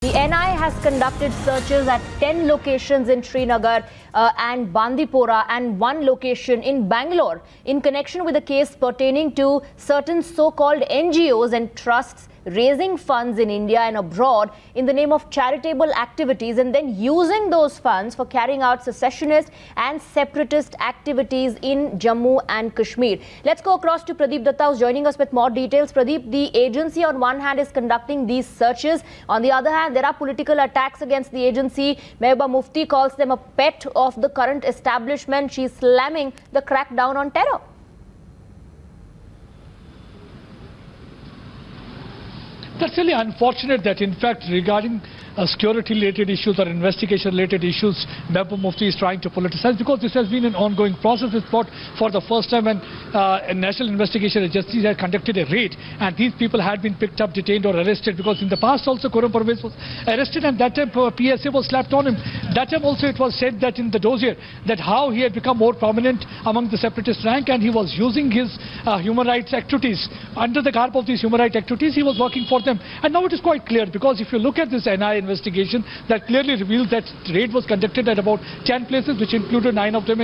The NI has conducted searches at 10 locations in Srinagar and Bandipora and one location in Bangalore in connection with a case pertaining to certain so-called NGOs and trusts raising funds in India and abroad in the name of charitable activities and then using those funds for carrying out secessionist and separatist activities in Jammu and Kashmir. Let's go across to Pradeep Datta, who's joining us with more details. Pradeep, the agency on one hand is conducting these searches. On the other hand, there are political attacks against the agency. Mehbooba Mufti calls them a pet of the current establishment. She's slamming the crackdown on terror. That's really unfortunate that, in fact, regarding security-related issues or investigation-related issues, Mehbooba Mufti is trying to politicize, because this has been an ongoing process. It's brought for the first time when a National Investigation Agency had conducted a raid, and these people had been picked up, detained or arrested, because in the past also Khurram Parvez was arrested, and that time PSA was slapped on him. That time also it was said that in the dossier that how he had become more prominent among the separatist rank, and he was using his human rights activities. Under the garb of these human rights activities, he was working for them. And now it is quite clear, because if you look at this NI investigation, that clearly reveals that raid was conducted at about 10 places, which included 8 of them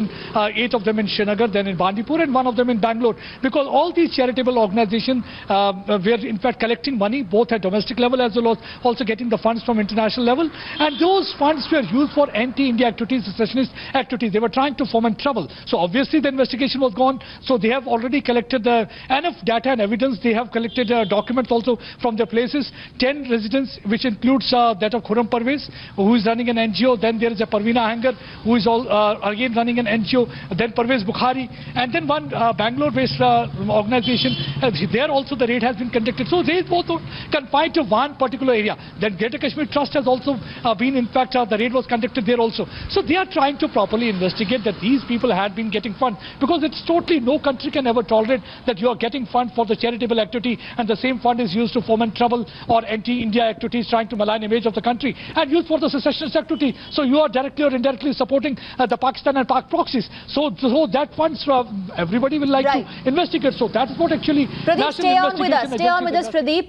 in Srinagar, then in Bandipur, and 1 of them in Bangalore. Because all these charitable organizations were in fact collecting money, both at domestic level as well as also getting the funds from international level. And those funds were used for anti-India activities, secessionist activities. They were trying to foment trouble. So obviously the investigation was gone. So they have already collected enough data and evidence. They have collected documents also from their places. 10 residents, which includes that of Khurram Parvez, who is running an NGO. Then there is a Parveena Hanger, who is again running an NGO. Then Parvez Bukhari, and then one Bangalore-based organization. There also the raid has been conducted. So they both confined to one particular area. Then Greater Kashmir Trust has also been, in fact, the raid was conducted there also. So they are trying to properly investigate that these people had been getting funds, because it's totally, no country can ever tolerate that you are getting funds for the charitable activity and the same fund is used to foment trouble or anti-India activities, trying to malign image of the country, and used for the secessionist activity. So you are directly or indirectly supporting the Pakistan and Pak proxies. So that funds, everybody will like to investigate. So that is what actually Pradeep, stay on with us, Pradeep.